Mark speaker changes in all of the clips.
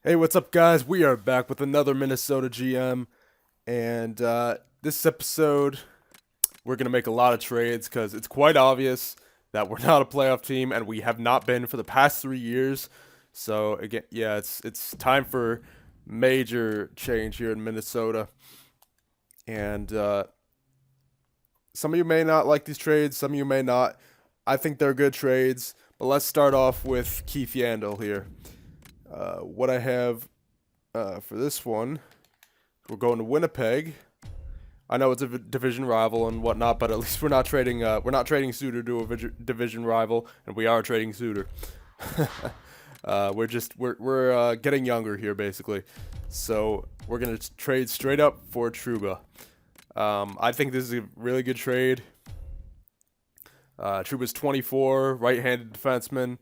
Speaker 1: Hey, what's up, guys? We are back with another Minnesota GM, and this episode we're gonna make a lot of trades because it's quite obvious that we're not a playoff team, and we have not been for the past 3 years. So again, yeah, it's time for major change here in Minnesota, and some of you may not like these trades, some of you may not. I think they're good trades, but let's start off with Keith Yandle here. What I have for this one. We're going to Winnipeg. I know it's a division rival and whatnot, but at least we're not trading Suter to a division rival, and we are trading Suter. We're getting younger here basically, so we're gonna trade straight up for Truba. I think this is a really good trade. Truba's 24, right-handed defenseman.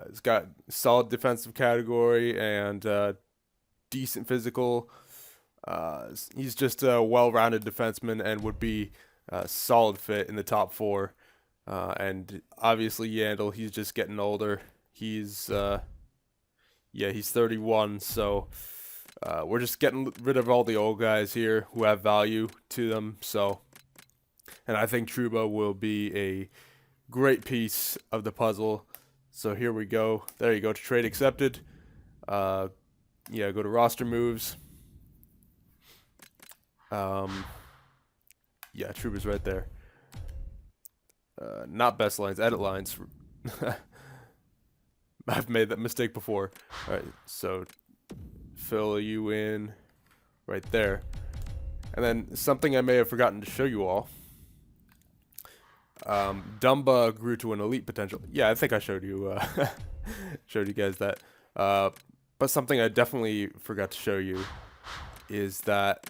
Speaker 1: He's got solid defensive category and decent physical. He's just a well-rounded defenseman and would be a solid fit in the top four. And obviously Yandle, he's just getting older. He's 31, so we're just getting rid of all the old guys here who have value to them. So, and I think Truba will be a great piece of the puzzle. So here we go. There you go. Trade accepted. Go to roster moves. Trouba's right there. Not best lines, edit lines. I've made that mistake before. All right, so fill you in right there. And then something I may have forgotten to show you all. Dumba grew to an elite potential. Yeah, I think I showed you showed you guys that. But something I definitely forgot to show you is that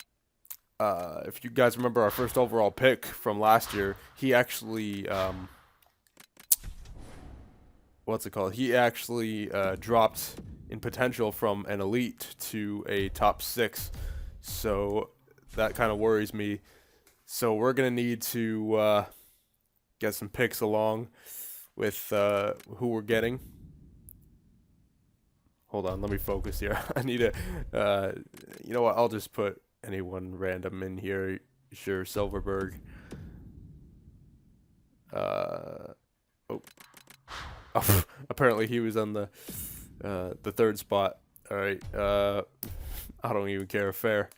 Speaker 1: if you guys remember our first overall pick from last year, he actually what's it called? He actually dropped in potential from an elite to a top 6. So that kind of worries me. So we're gonna need to get some picks along with who we're getting. Hold on, let me focus here. I need to, you know what? I'll just put anyone random in here. Sure, Silverberg. Uh, oh, apparently he was on the third spot. All right. I don't even care. Fair.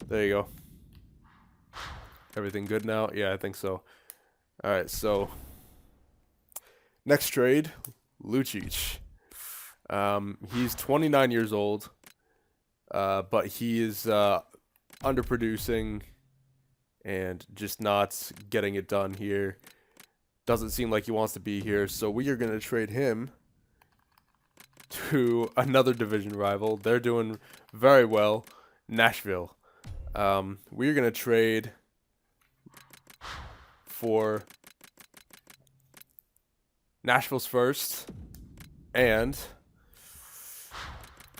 Speaker 1: There you go. Everything good now? Yeah, I think so. All right. So next trade, Lucic. He's 29 years old, but he is underproducing and just not getting it done here. Doesn't seem like he wants to be here, so we are going to trade him to another division rival. They're doing very well, Nashville. We're going to trade for Nashville's first and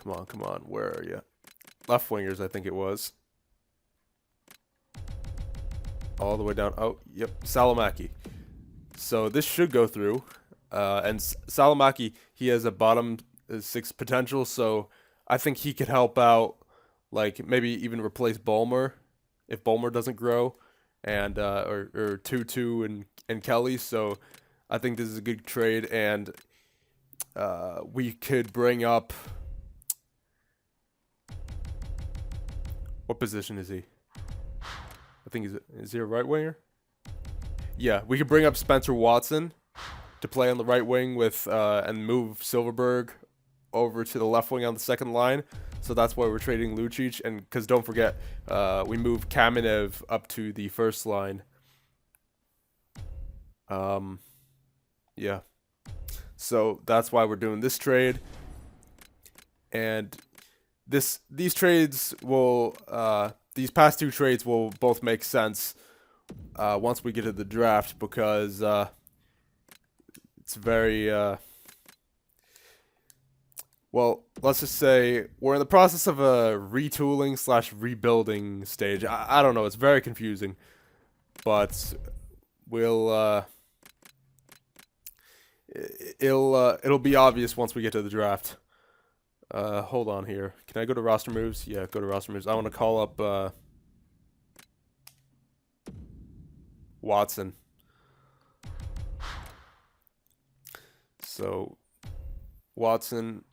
Speaker 1: come on, where are you? Left wingers, I think it was. All the way down. Oh, yep, Salomaki. So this should go through. And Salomaki, he has a bottom 6 potential, so I think he could help out, like maybe even replace Bulmer if Bulmer doesn't grow, and or Tutu and Kelly. So I think this is a good trade, and we could bring up. What position is he? I think is he a right winger? Yeah, we could bring up Spencer Watson to play on the right wing with and move Silverberg over to the left wing on the second line. So that's why we're trading Lucic, and because don't forget, we moved Kamenev up to the first line. Yeah. So that's why we're doing this trade, and these trades will these past 2 trades will both make sense once we get to the draft, because it's very well, let's just say we're in the process of a retooling slash rebuilding stage. I don't know, it's very confusing, but we'll it'll be obvious once we get to the draft. Hold on here. Can I go to roster moves? Yeah, go to roster moves. I want to call up Watson. So, Watson,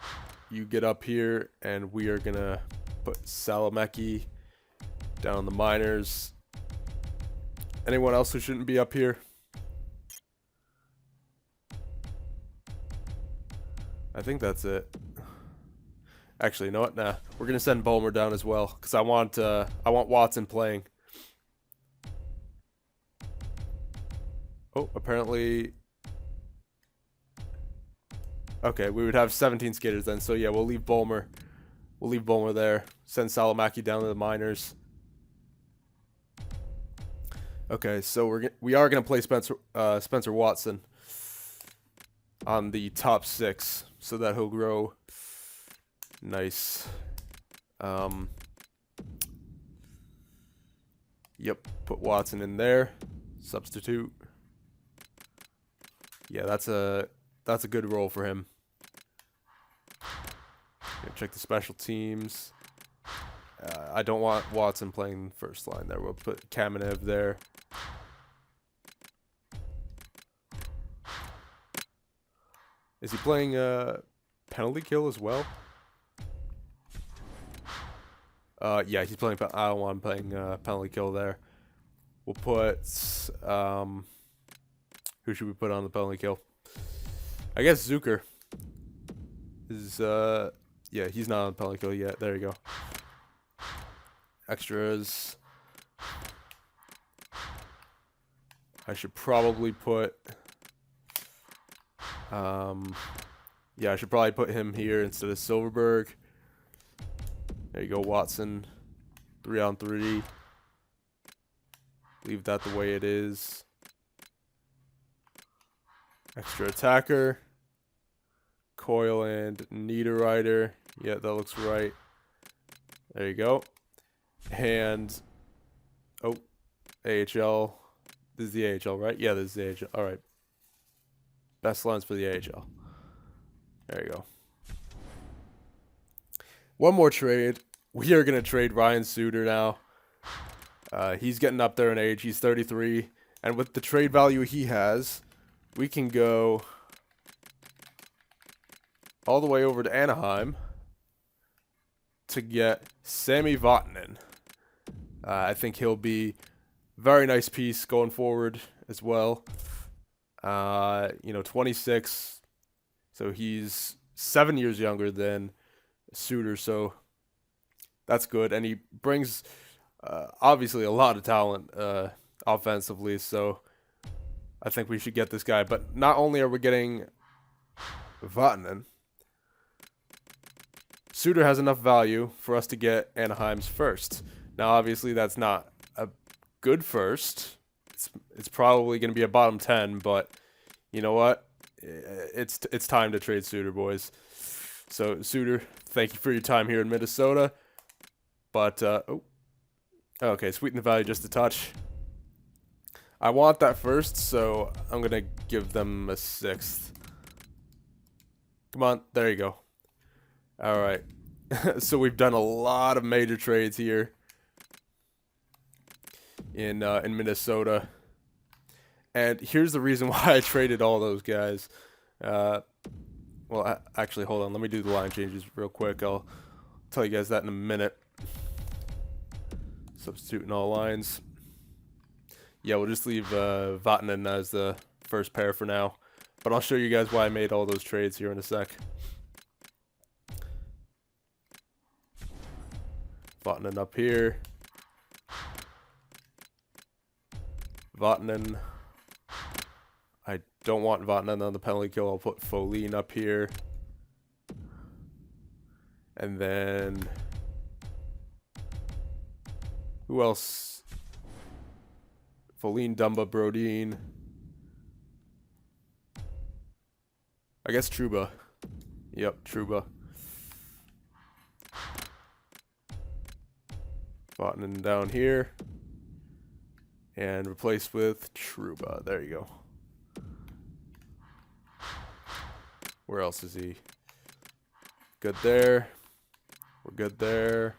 Speaker 1: you get up here, and we are going to put Salamecki down in the minors. Anyone else who shouldn't be up here? I think that's it. Actually, you know what? Nah, we're gonna send Bulmer down as well because I want Watson playing. Oh, apparently. Okay, we would have 17 skaters then. So yeah, we'll leave Bulmer. We'll leave Bulmer there. Send Salamecki down to the minors. Okay, so we are gonna play Spencer Watson on the top 6 so that he'll grow. Nice. Yep, put Watson in there. Substitute. Yeah, that's a good role for him. Check the special teams. I don't want Watson playing first line there. We'll put Kamenev there. Is he playing penalty kill as well? Yeah, he's playing. I don't want him playing penalty kill there. We'll put who should we put on the penalty kill? I guess Suter is yeah, he's not on the penalty kill yet. There you go. Extras. I should probably put yeah, I should probably put him here instead of Silverberg. There you go, Watson. 3-on-3. Leave that the way it is. Extra attacker. Coyle and Niederreiter. Yeah, that looks right. There you go. And oh, AHL. This is the AHL, right? Yeah, this is the AHL. All right. Best lines for the AHL. There you go. One more trade. We are going to trade Ryan Suter now. He's getting up there in age. He's 33. And with the trade value he has, we can go all the way over to Anaheim to get Sami Vatanen. I think he'll be a very nice piece going forward as well. 26. So he's 7 years younger than Suter, so that's good. And he brings obviously a lot of talent offensively, so I think we should get this guy. But not only are we getting Vatanen, Suter has enough value for us to get Anaheim's first. Now, obviously, that's not a good first. It's probably going to be a bottom 10, but you know what? It's time to trade Suter, boys. So, Suter, thank you for your time here in Minnesota. But, okay, sweeten the value just a touch. I want that first, so I'm going to give them a 6th. Come on, there you go. All right. So we've done a lot of major trades here in Minnesota. And here's the reason why I traded all those guys. Well, actually, hold on. Let me do the line changes real quick. I'll tell you guys that in a minute. Substituting all lines. Yeah, we'll just leave Vatanen as the first pair for now. But I'll show you guys why I made all those trades here in a sec. Vatanen up here. Vatanen. I don't want Vatanen on the penalty kill. I'll put Folin up here. And then who else? Folin, Dumba, Brodin. I guess Trouba. Yep, Trouba. Vatanen down here. And replaced with Trouba. There you go. Where else is he? good there. We're good there.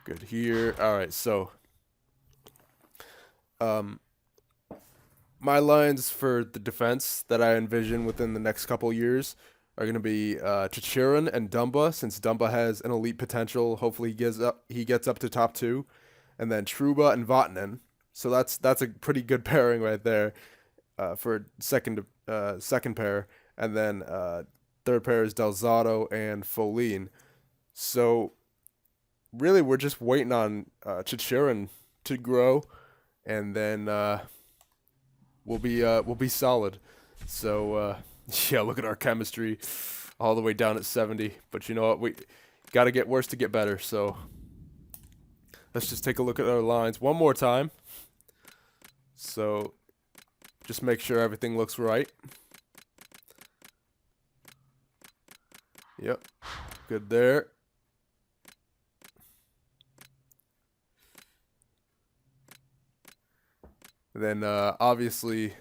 Speaker 1: Good here. All right, so my lines for the defense that I envision within the next couple years are going to be Chichirin and Dumba, since Dumba has an elite potential. Hopefully he gets up to top 2, and then Trouba and Vatanen. So that's a pretty good pairing right there for second pair, and then third pair is Delzato and Folign. So really, we're just waiting on Chichirin to grow, and then we'll be solid. So yeah, look at our chemistry, all the way down at 70. But you know what? We got to get worse to get better. So let's just take a look at our lines one more time. So just make sure everything looks right. Yep, good there. Then obviously,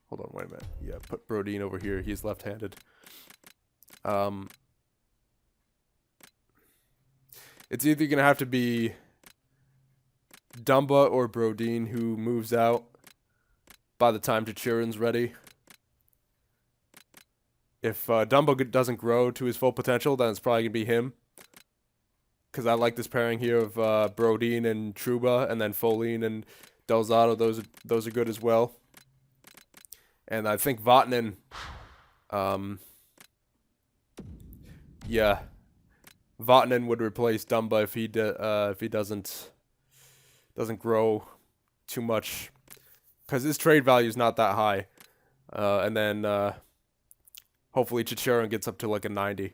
Speaker 1: hold on, wait a minute. Yeah, put Brodin over here. He's left-handed. It's either gonna have to be Dumba or Brodin who moves out by the time Chichirin's ready. If Dumba doesn't grow to his full potential, then it's probably gonna be him. Because I like this pairing here of Brodin and Trouba, and then Folign and Delzato. Those are good as well. And I think Vatanen, yeah, Vatanen would replace Dumba if he doesn't grow too much, because his trade value is not that high. And then hopefully Chichirin gets up to like a 90.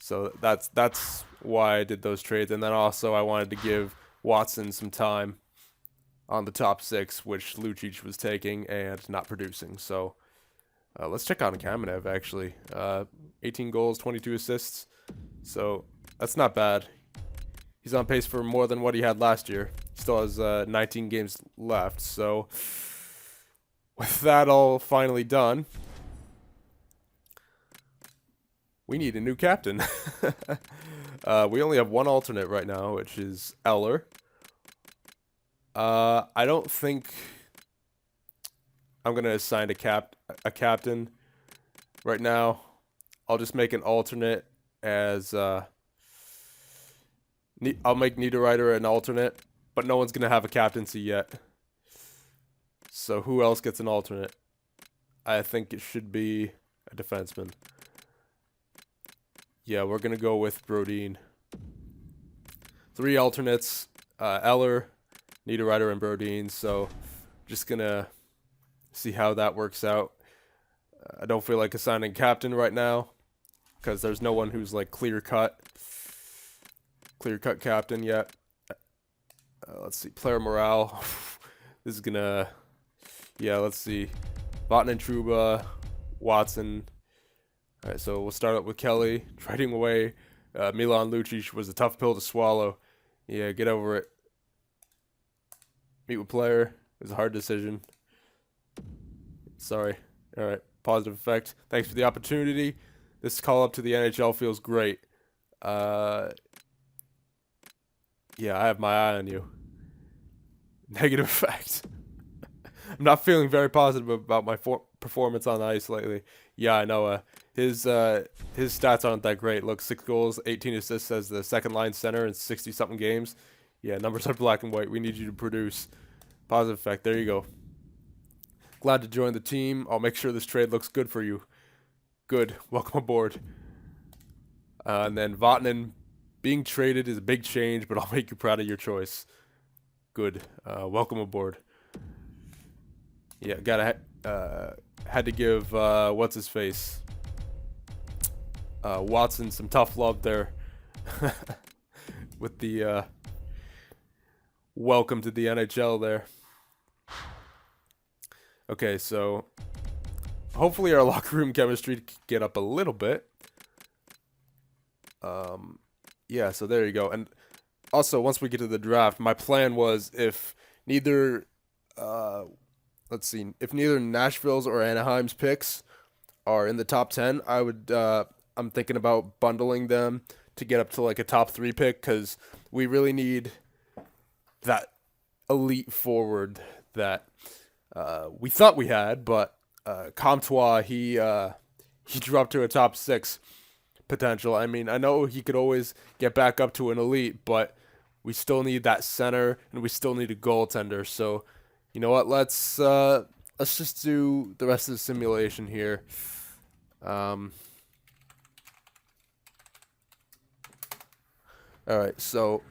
Speaker 1: So that's why I did those trades. And then also I wanted to give Watson some time on the top 6, which Lucic was taking and not producing. So let's check on Kamenev, actually. 18 goals, 22 assists. So that's not bad. He's on pace for more than what he had last year. He still has 19 games left. So with that all finally done, we need a new captain. We only have one alternate right now, which is Eller. I don't think I'm gonna assign a captain right now. I'll just make an alternate as I'll make Niederreiter an alternate, but no one's gonna have a captaincy yet. So who else gets an alternate? I think it should be a defenseman. Yeah, we're going to go with Brodin. 3 alternates, Eller, Niederreiter, and Brodin. So just going to see how that works out. I don't feel like assigning captain right now because there's no one who's like clear-cut captain yet. Let's see, player morale. This is going to, yeah, let's see. Vatanen, Trouba, Watson. All right, so we'll start up with Kelly. Trading away Milan Lucic was a tough pill to swallow. Yeah, get over it. Meet with player. It was a hard decision. Sorry. All right, positive effect. Thanks for the opportunity. This call up to the NHL feels great. Yeah, I have my eye on you. Negative effect. I'm not feeling very positive about my performance on the ice lately. Yeah, I know. His stats aren't that great. Look, 6 goals, 18 assists as the second line center in 60-something games. Yeah, numbers are black and white. We need you to produce. Positive effect. There you go. Glad to join the team. I'll make sure this trade looks good for you. Good. Welcome aboard. And then Vatanen being traded is a big change, but I'll make you proud of your choice. Good. Welcome aboard. Yeah, had to give what's his face, Watson, some tough love there with the welcome to the NHL there. Okay, so hopefully our locker room chemistry can get up a little bit. Yeah, so there you go. And also, once we get to the draft, my plan was if neither let's see. If neither Nashville's or Anaheim's picks are in the top 10, I'm thinking about bundling them to get up to like a top 3 pick because we really need that elite forward that we thought we had, but Comtois, he dropped to a top 6 potential. I mean, I know he could always get back up to an elite, but we still need that center and we still need a goaltender. So, you know what? Let's just do the rest of the simulation here. All right, so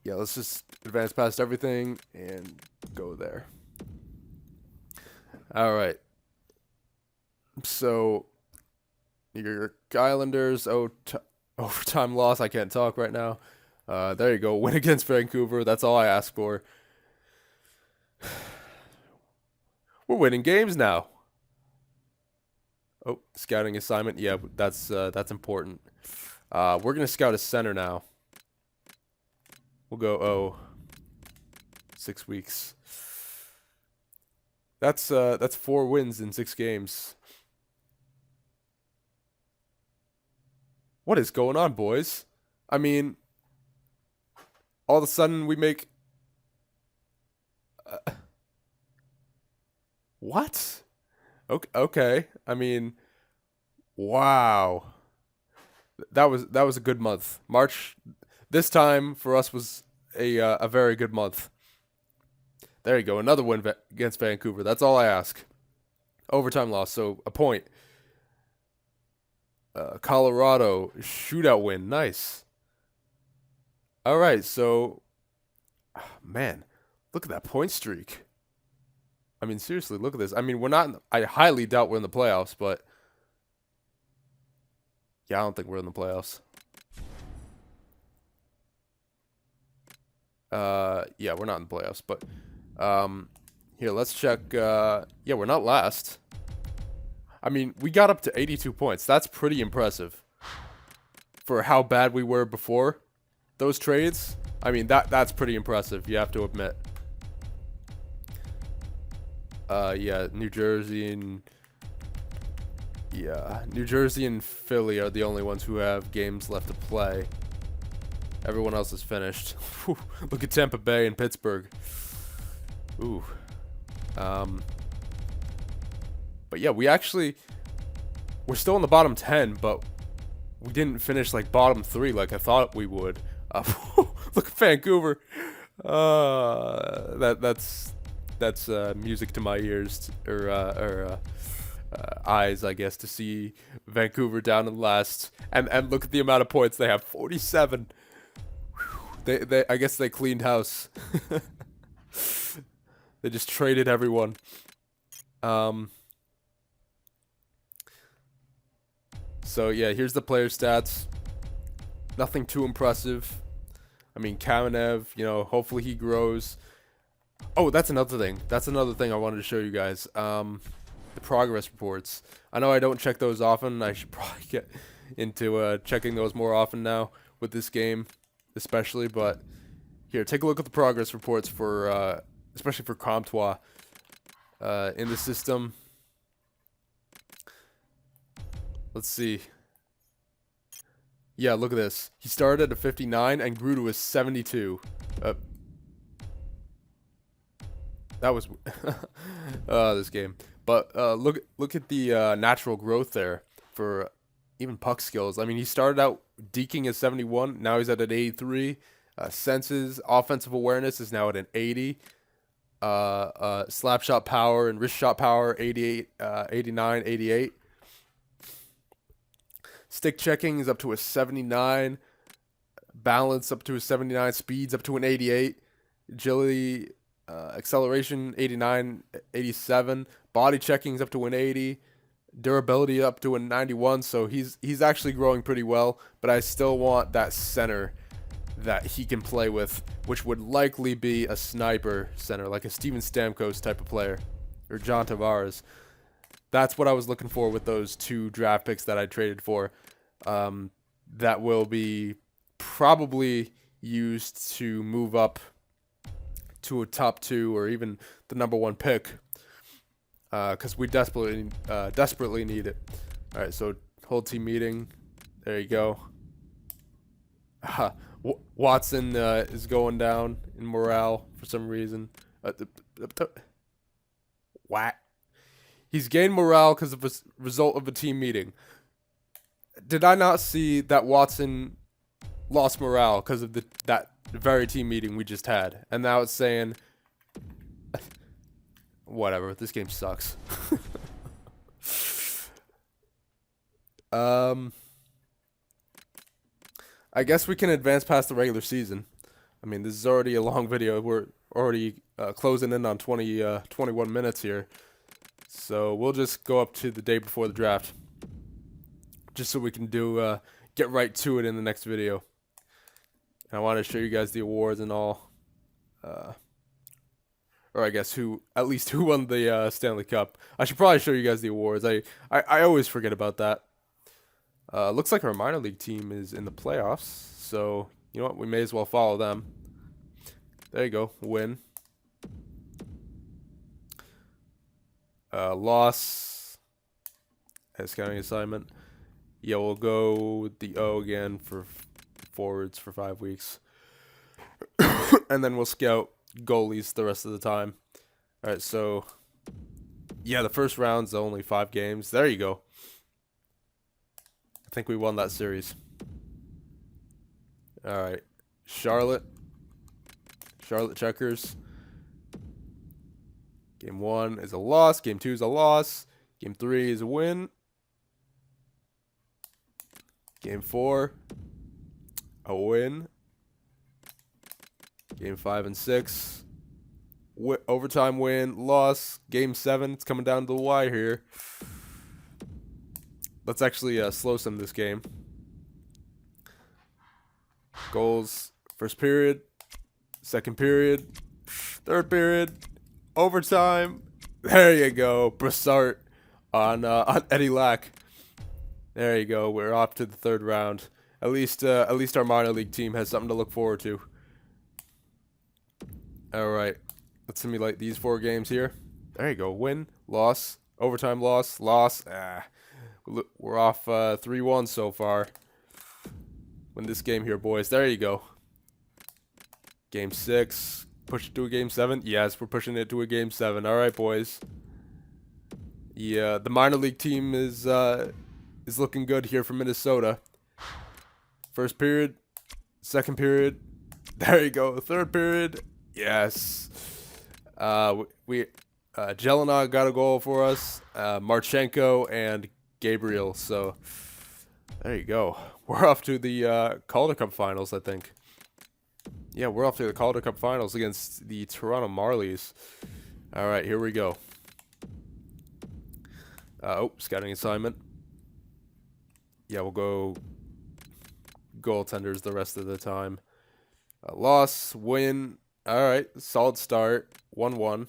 Speaker 1: yeah, let's just advance past everything and go there. All right. So your Islanders overtime loss. I can't talk right now. There you go. Win against Vancouver. That's all I asked for. We're winning games now. Oh, scouting assignment. Yeah, that's important. We're gonna scout a center now. We'll go 6 weeks. That's 4 wins in 6 games. What is going on, boys? I mean, all of a sudden we make what? Okay. I mean, wow. That was a good month. March this time for us was a very good month. There you go. Another win against Vancouver. That's all I ask. Overtime loss, so a point. Colorado shootout win. Nice. All right, so man, look at that point streak. I mean, seriously, look at this. I mean, we're not. I highly doubt we're in the playoffs, but yeah, I don't think we're in the playoffs. Yeah, we're not in the playoffs, but here, let's check. Yeah, we're not last. I mean, we got up to 82 points. That's pretty impressive for how bad we were before those trades. I mean, that's pretty impressive, you have to admit. Yeah, New Jersey and Philly are the only ones who have games left to play. Everyone else is finished. Look at Tampa Bay and Pittsburgh. Ooh. But yeah, we're still in the bottom 10, but we didn't finish like bottom 3 like I thought we would. Look at Vancouver. That's music to my ears or eyes, I guess, to see Vancouver down in last. And look at the amount of points they have, 47. They I guess they cleaned house. They just traded everyone. So yeah, here's the player stats. Nothing too impressive. I mean, Kamenev, hopefully he grows. Oh, that's another thing. I wanted to show you guys. The progress reports. I know I don't check those often. I should probably get into checking those more often now with this game, especially. But here, take a look at the progress reports for, especially for Comtois in the system. Let's see. Yeah, look at this. He started at a 59 and grew to a 72. That was this game. But look at the natural growth there for even puck skills. I mean, he started out deking at 71. Now he's at an 83. Senses, offensive awareness is now at an 80. Slap shot power and wrist shot power, 88, 89, 88. Stick checking is up to a 79. Balance up to a 79. Speeds up to an 88. Agility, acceleration 89, 87. Body checking is up to an 80. Durability up to a 91. So he's actually growing pretty well. But I still want that center that he can play with, which would likely be a sniper center, like a Steven Stamkos type of player, or John Tavares. That's what I was looking for with those 2 draft picks that I traded for. That will be probably used to move up to a top 2 or even the number 1 pick, because we desperately need it. All right, so whole team meeting. There you go. Watson is going down in morale for some reason. Whack. He's gained morale because of a result of a team meeting. Did I not see that Watson lost morale because of that very team meeting we just had? And now it's saying, whatever, this game sucks. I guess we can advance past the regular season. I mean, this is already a long video. We're already closing in on 21 minutes here. So we'll just go up to the day before the draft, just so we can get right to it in the next video. And I want to show you guys the awards and all, or I guess who won the Stanley Cup. I should probably show you guys the awards. I always forget about that. Looks like our minor league team is in the playoffs, so you know what? We may as well follow them. There you go, win. Loss as scouting assignment. Yeah, we'll go with the O again for forwards for 5 weeks. And then we'll scout goalies the rest of the time. Alright, so yeah, the first round's only 5 games. There you go. I think we won that series. Alright. Charlotte Checkers. Game 1 is a loss. Game 2 is a loss. Game 3 is a win. Game 4, a win. Game 5 and 6, overtime win, loss. Game 7, it's coming down to the wire here. Let's actually slow some this game. Goals, first period, second period, third period, overtime. There you go, Brassart on Eddie Lack. There you go. We're off to the 3rd round. At least our minor league team has something to look forward to. All right, let's simulate these 4 games here. There you go. Win, loss, overtime, loss. We're off 3-1 so far. Win this game here, boys. There you go. Game 6. Push it to a game 7. Yes, we're pushing it to a game 7. All right, boys. Yeah, the minor league team is looking good here for Minnesota. First period, second period. There you go. Third period. Yes. Jelena got a goal for us. Marchenko and Gabriel. So there you go. We're off to the Calder Cup finals, I think. Yeah, we're off to the Calder Cup finals against the Toronto Marlies. All right, here we go. Scouting assignment. Yeah, we'll go goaltenders the rest of the time. Loss, win. All right, solid start. 1-1.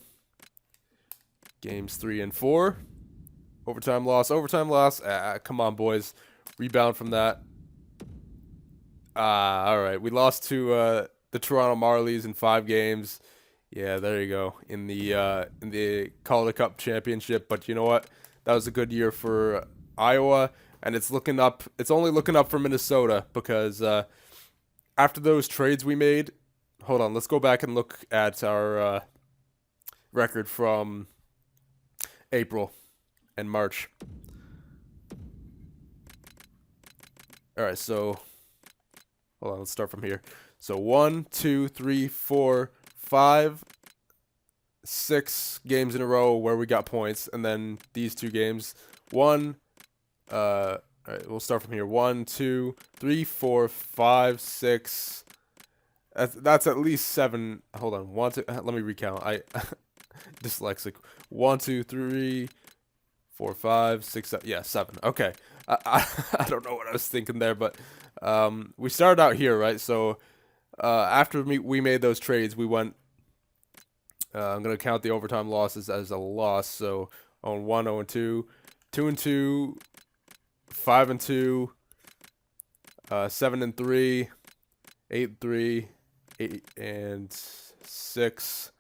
Speaker 1: Games 3 and 4. Overtime loss. Come on, boys. Rebound from that. All right. We lost to the Toronto Marlies in 5 games. Yeah, there you go. In the Calder Cup championship. But you know what? That was a good year for Iowa. And it's looking up. It's only looking up for Minnesota because after those trades we made, hold on, let's go back and look at our record from April and March. All right, so hold on, let's start from here. So 1, 2, 3, 4, 5, 6 games in a row where we got points, and then these 2 games. All right, we'll start from here. 1, 2, 3, 4, 5, 6. That's at least 7. Hold on. 1, 2. Let me recount. I dyslexic. 1, 2, 3, 4, 5, 6, 7. Yeah, 7. Okay. I don't know what I was thinking there, but we started out here, right? So after we made those trades, we went. I'm gonna count the overtime losses as a loss. So 0-1, 0-2, 2-2. 5-2, 7-3, 8-3, 8 and 6,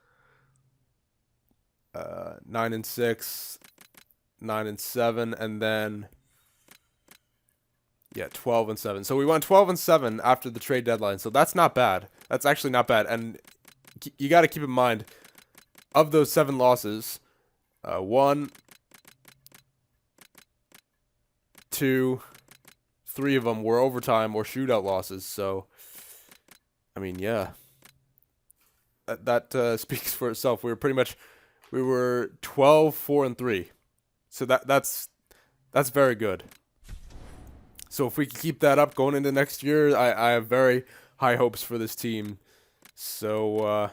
Speaker 1: 9-6, 9-7, and then 12-7. So we went 12-7 after the trade deadline. So that's not bad. That's actually not bad. And you got to keep in mind, of those 7 losses, 1, 2, 3 of them were overtime or shootout losses. So, I mean, yeah, that speaks for itself. We were 12-4-3. So that's very good. So if we can keep that up going into next year, I have very high hopes for this team. So,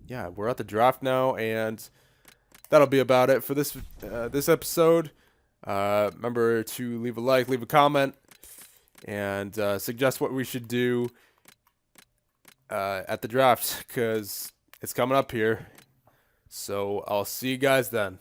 Speaker 1: yeah, we're at the draft now, and that'll be about it for this episode. Remember to leave a like, leave a comment, and suggest what we should do at the draft, because it's coming up here. So I'll see you guys then.